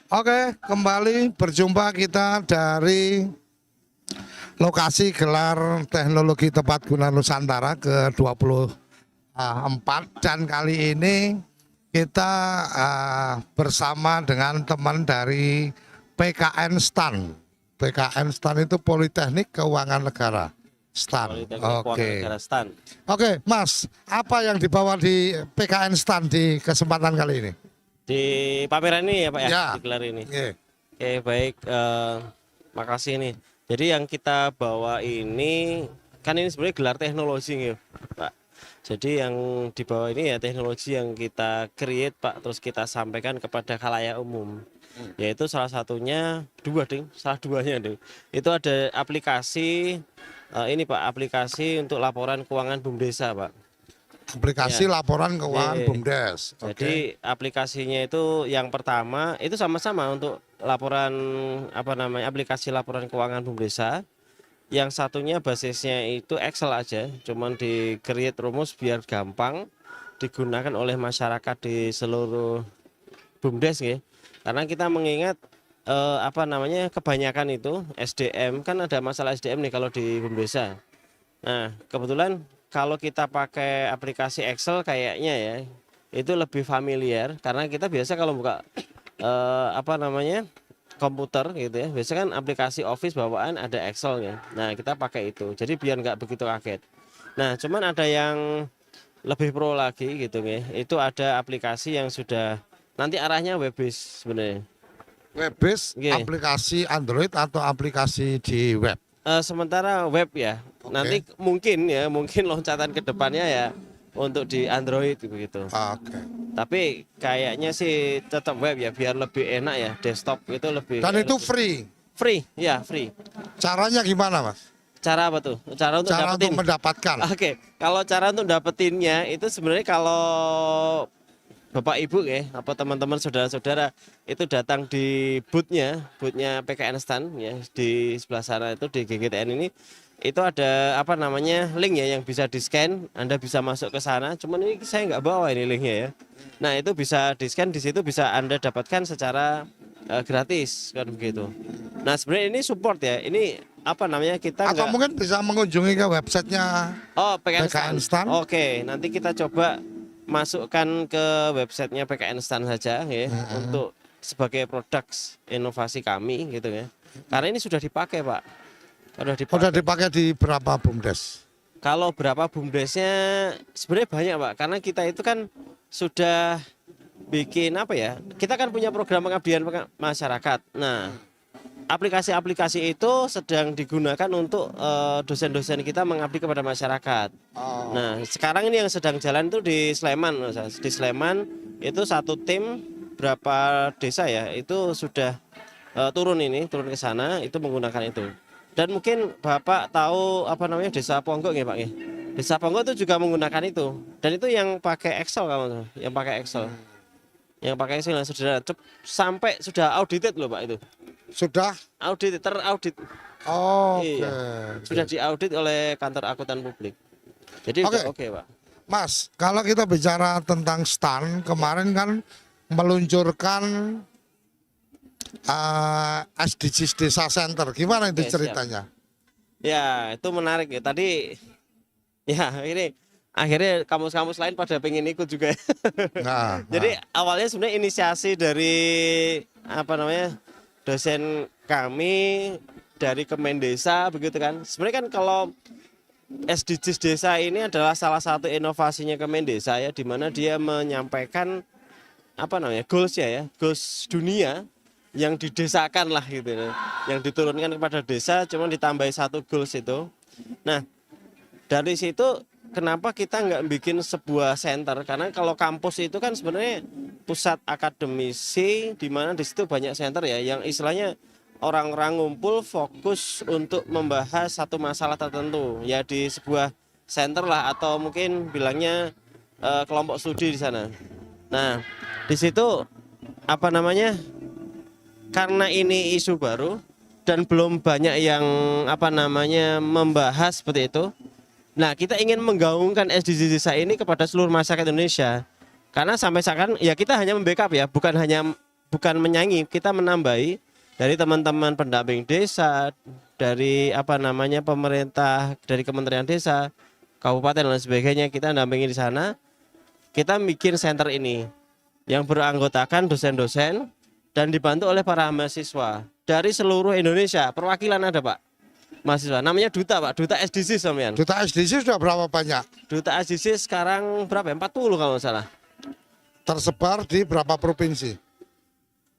Oke, kembali berjumpa kita dari lokasi gelar teknologi tepat guna Nusantara ke-24 dan kali ini kita bersama dengan teman dari PKN STAN. PKN STAN itu Politeknik Keuangan Negara. STAN. Politeknik Keuangan Negara STAN. Oke, Mas, apa yang dibawa di PKN STAN di kesempatan kali ini? Di pameran ini ya Pak ya, Ya. di gelar ini. Yeah. Oke baik, makasih nih. Jadi yang kita bawa ini, kan ini sebenarnya gelar teknologi nih Pak. Jadi yang dibawa ini ya teknologi yang kita create Pak, terus kita sampaikan kepada khalayak umum. Yaitu salah satunya salah duanya ding. Itu ada aplikasi, ini Pak, aplikasi untuk laporan keuangan BUMDesa Pak. Aplikasi Ya. laporan keuangan Iya. BUMDes. Jadi aplikasinya itu yang pertama itu sama-sama untuk laporan aplikasi laporan keuangan BUMDesa. Yang satunya basisnya itu Excel aja, cuman di create rumus biar gampang digunakan oleh masyarakat di seluruh BUMDes ya. Karena kita mengingat kebanyakan itu SDM, kan ada masalah SDM nih kalau di BUMDesa. Nah, kebetulan kalau kita pakai aplikasi Excel kayaknya ya itu lebih familiar karena kita biasa kalau buka komputer gitu ya, biasa kan aplikasi Office bawaan ada Excelnya. Nah, kita pakai itu. Jadi biar nggak begitu kaget. Nah, cuman ada yang lebih pro lagi gitu ya. Itu ada aplikasi yang sudah nanti arahnya web based sebenarnya. Web-based Oke. aplikasi Android atau aplikasi di web? Sementara web ya, Oke. nanti mungkin loncatan ke depannya ya untuk di Android begitu. Oke. Tapi kayaknya sih tetap web ya biar lebih enak ya, desktop itu lebih. Dan itu free. Free, ya free. Caranya gimana, Mas? Cara apa tuh? Cara untuk Cara dapetin. untuk mendapatkan. Oke, kalau cara untuk dapetinnya itu sebenarnya kalau Bapak Ibu ya, apa teman-teman saudara-saudara itu datang di boothnya PKN STAN ya di sebelah sana itu di GGTN ini itu ada link ya yang bisa di scan, Anda bisa masuk ke sana. Cuman ini saya nggak bawa ini linknya ya. Nah itu bisa di scan, di situ bisa Anda dapatkan secara gratis kan begitu. Nah sebenarnya ini support ya, ini kita Atau mungkin bisa mengunjungi ke websitenya PKN STAN. Oke, nanti kita coba masukkan ke websitenya PKN STAN saja ya untuk sebagai produk inovasi kami gitu ya. Karena ini sudah dipakai Pak. Sudah dipakai di berapa BUMDes? Kalau berapa BUMDesnya sebenarnya banyak Pak. Karena kita itu kan sudah bikin kita kan punya program pengabdian masyarakat. Nah, aplikasi-aplikasi itu sedang digunakan untuk dosen-dosen kita mengabdi kepada masyarakat. Nah, sekarang ini yang sedang jalan itu di Sleman. Di Sleman itu satu tim berapa desa ya, itu sudah turun ke sana, itu menggunakan itu. Dan mungkin Bapak tahu Desa Ponggok ya Pak ya. Desa Ponggok itu juga menggunakan itu. Dan itu yang pakai Excel kalau yang pakai Excel. Yang pakai Excel sampai sudah audited loh Pak itu. Sudah Teraudit. Oke. Iya. Sudah diaudit oleh kantor akuntan publik. Jadi Oke. oke Pak. Mas, kalau kita bicara tentang STAN, kemarin kan meluncurkan SDGs Desa Center. Gimana itu Oke, ceritanya? Ya, itu menarik ya. Tadi ya ini akhirnya kampus-kampus lain pada pengen ikut juga. Nah, Jadi awalnya sebenarnya inisiasi dari dosen kami dari Kemendesa begitu kan. Sebenarnya kan kalau SDGs desa ini adalah salah satu inovasinya Kemendesa ya, di mana dia menyampaikan goals dunia yang didesakan lah gitu ya. Yang diturunkan kepada desa cuma ditambah satu goals itu. Nah, dari situ kenapa kita nggak bikin sebuah center? Karena kalau kampus itu kan sebenarnya pusat akademisi di mana di situ banyak center ya yang istilahnya orang-orang ngumpul fokus untuk membahas satu masalah tertentu ya di sebuah center lah atau mungkin bilangnya kelompok studi di sana. Nah, di situ karena ini isu baru dan belum banyak yang membahas seperti itu. Nah, kita ingin menggaungkan SDGs desa ini kepada seluruh masyarakat Indonesia. Karena sampai sekarang ya kita hanya membackup ya, bukan hanya bukan menyaingi, kita menambahi dari teman-teman pendamping desa, dari apa namanya pemerintah, dari Kementerian Desa, kabupaten dan sebagainya, kita dampingi di sana. Kita bikin center ini yang beranggotakan dosen-dosen dan dibantu oleh para mahasiswa dari seluruh Indonesia. Perwakilan ada Pak, mahasiswa. Namanya duta Pak, duta SDGs sampean. Duta SDG sudah berapa banyak? Duta SDGs sekarang berapa ya? 40 kalau nggak salah. Tersebar di berapa provinsi?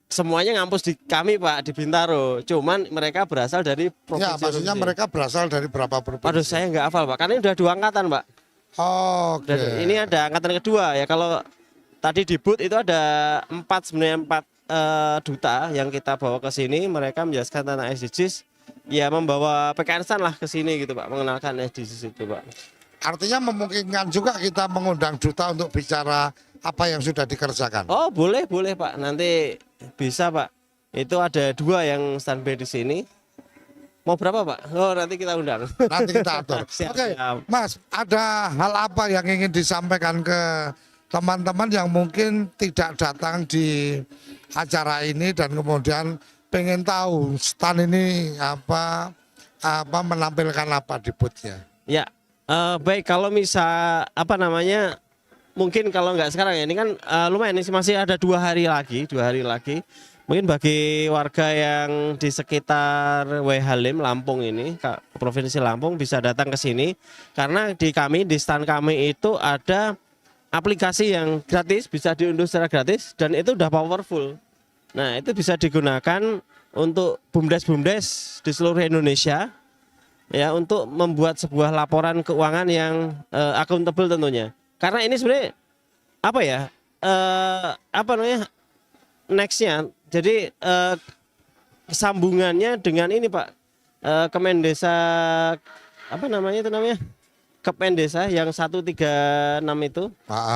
Semuanya ngampus di kami Pak, di Bintaro. Cuman mereka berasal dari Ya, provinsi. maksudnya mereka berasal dari berapa provinsi? Aduh, saya nggak hafal Pak, karena ini udah 2 angkatan Pak. Oh, oke. Dan ini ada angkatan kedua ya. Kalau tadi di booth itu ada 4 sebenarnya 4 duta yang kita bawa ke sini. Mereka menjelaskan tentang SDGs. Ya membawa PKN Stan lah ke sini gitu Pak, mengenalkan SDGs itu Pak. Artinya memungkinkan juga kita mengundang duta untuk bicara apa yang sudah dikerjakan. Oh boleh Pak, nanti bisa Pak. Itu ada 2 yang standby di sini. Mau berapa Pak? Oh nanti kita undang. Nanti kita atur. Siap, Oke, siap. Mas, ada hal apa yang ingin disampaikan ke teman-teman yang mungkin tidak datang di acara ini dan kemudian pengen tahu stan ini apa menampilkan apa di booth-nya? Ya, baik kalau misal apa namanya, mungkin kalau nggak sekarang ya, ini kan lumayan ini masih ada 2 hari lagi, 2 hari lagi. Mungkin bagi warga yang di sekitar W Halim Lampung ini, Provinsi Lampung bisa datang ke sini karena di kami di stand kami itu ada aplikasi yang gratis, bisa diunduh secara gratis dan itu udah powerful. Nah, itu bisa digunakan untuk bumdes-bumdes di seluruh Indonesia ya untuk membuat sebuah laporan keuangan yang akuntabel tentunya. Karena ini sebenarnya apa ya? Apa namanya? Nextnya, jadi sambungannya dengan ini Pak, Kemendesa apa namanya itu namanya? Kependesa yang 136 itu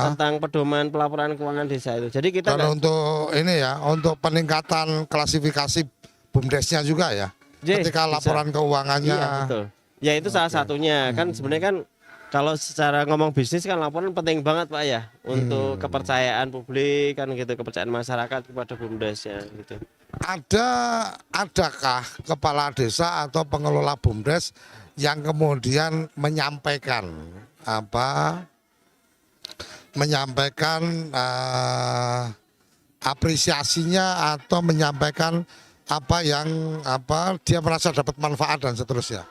tentang pedoman pelaporan keuangan desa itu. Jadi kita dan untuk ini ya, untuk peningkatan klasifikasi bumdesnya juga ya. Ketika laporan keuangannya. Iya, betul. Ya itu salah satunya. Kan sebenarnya kan kalau secara ngomong bisnis kan laporan penting banget Pak ya untuk kepercayaan publik kan gitu, kepercayaan masyarakat kepada bumdesnya gitu. Adakah kepala desa atau pengelola bumdes yang kemudian menyampaikan apresiasinya atau menyampaikan dia merasa dapat manfaat dan seterusnya?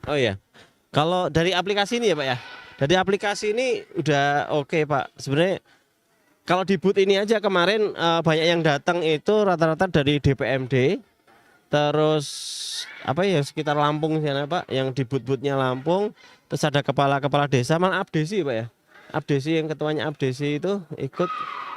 Oh iya. Kalau dari aplikasi ini ya Pak ya. Dari aplikasi ini udah oke Pak. Sebenarnya kalau di booth ini aja kemarin banyak yang datang itu rata-rata dari DPMD. Terus apa ya sekitar Lampung sana Pak, yang di booth-boothnya Lampung. Terus ada kepala-kepala desa, malah Abdesi Pak ya. Abdesi yang ketuanya Abdesi itu ikut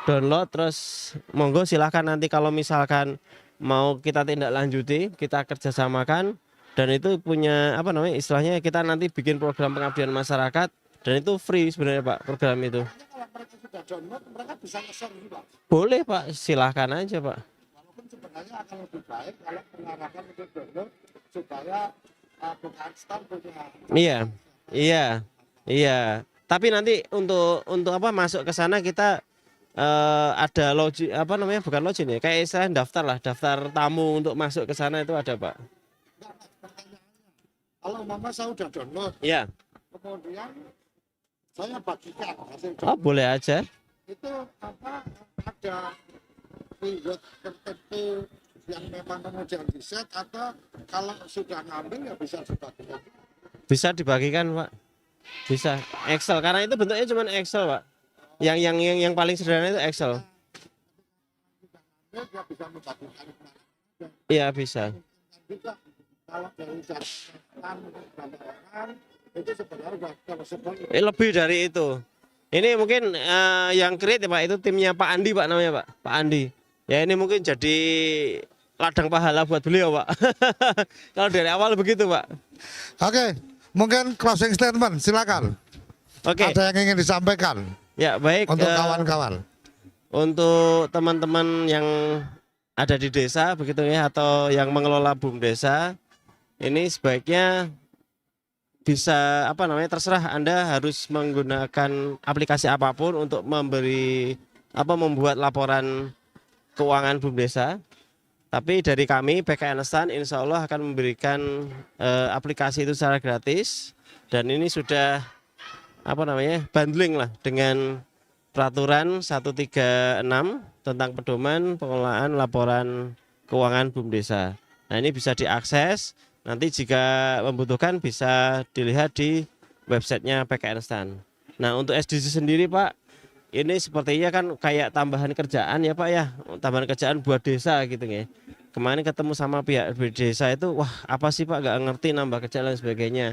download, terus monggo silahkan nanti kalau misalkan mau kita tindak lanjuti, kita kerjasamakan. Dan itu punya apa namanya istilahnya kita nanti bikin program pengabdian masyarakat dan itu free sebenarnya Pak program itu. Kalau mereka sudah download, mereka bisa nge-share juga. Boleh Pak, silahkan aja Pak. Walaupun sebenarnya akan lebih baik kalau mengarahkan untuk download supaya PKN Stan punya. Iya. Tapi nanti untuk apa masuk ke sana kita ada login apa namanya bukan login ya, kayak istilah daftar tamu untuk masuk ke sana itu ada Pak. Kalau mama saya udah download, Iya. kemudian saya bagikan hasil Oh boleh aja. itu ada reward tertentu yang memang kemudian di-set atau kalau sudah ngambil ya bisa dibagikan? Bisa dibagikan Pak. Bisa Excel karena itu bentuknya cuma Excel Pak. Yang paling sederhana itu Excel. Dia bisa membagikan. Iya bisa. Juga kalau dari catatan gambaran itu sebenarnya tersebut Lebih dari itu. Ini mungkin yang create ya Pak, itu timnya Pak Andi Pak namanya Pak. Pak Andi. Ya ini mungkin jadi ladang pahala buat beliau Pak. Kalau dari awal begitu Pak. Oke, mungkin closing statement silakan. Oke. Ada yang ingin disampaikan Ya baik. untuk kawan-kawan. Untuk teman-teman yang ada di desa begitu ya atau yang mengelola bumdesa, ini sebaiknya bisa apa namanya terserah Anda harus menggunakan aplikasi apapun untuk membuat laporan keuangan BUMDesa. Tapi dari kami PKN Stan insya Allah akan memberikan aplikasi itu secara gratis, dan ini sudah bundling lah dengan peraturan 136 tentang pedoman pengelolaan laporan keuangan BUMDesa. Nah, ini bisa diakses, nanti jika membutuhkan bisa dilihat di websitenya PKN Stan. Nah, untuk SDG sendiri Pak, ini sepertinya kan kayak tambahan kerjaan ya Pak ya, tambahan kerjaan buat desa gitu ya. Kemarin ketemu sama pihak desa itu, wah apa sih Pak, nggak ngerti nambah kerjaan dan sebagainya.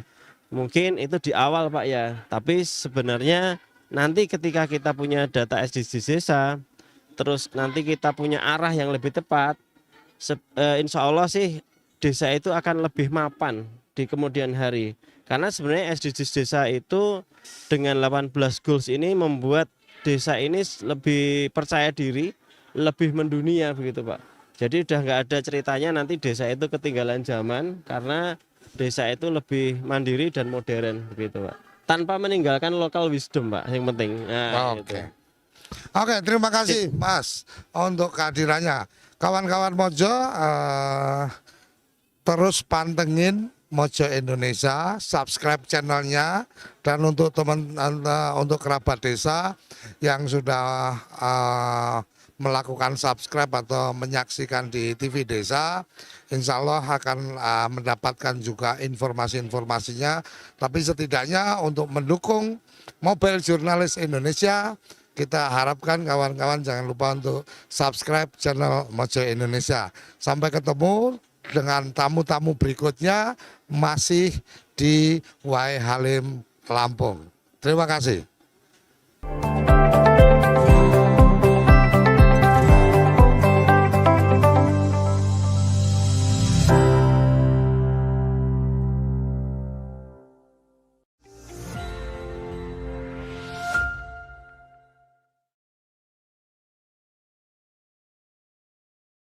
Mungkin itu di awal Pak ya, tapi sebenarnya nanti ketika kita punya data SDGs desa, terus nanti kita punya arah yang lebih tepat, insya Allah sih desa itu akan lebih mapan di kemudian hari. Karena sebenarnya SDGs desa itu dengan 18 goals ini membuat desa ini lebih percaya diri, lebih mendunia begitu Pak. Jadi udah nggak ada ceritanya nanti desa itu ketinggalan zaman, karena desa itu lebih mandiri dan modern begitu Pak. Tanpa meninggalkan local wisdom Pak, yang penting. Nah, Oke. Oke, terima kasih Mas untuk kehadirannya. Kawan-kawan Mojo terus pantengin Mojo Indonesia, subscribe channelnya, dan untuk untuk kerabat desa yang sudah melakukan subscribe atau menyaksikan di TV Desa, insya Allah akan mendapatkan juga informasi-informasinya. Tapi setidaknya untuk mendukung Mobile Jurnalis Indonesia, kita harapkan kawan-kawan jangan lupa untuk subscribe channel Mojo Indonesia. Sampai ketemu dengan tamu-tamu berikutnya masih di Wai Halim Lampung. Terima kasih.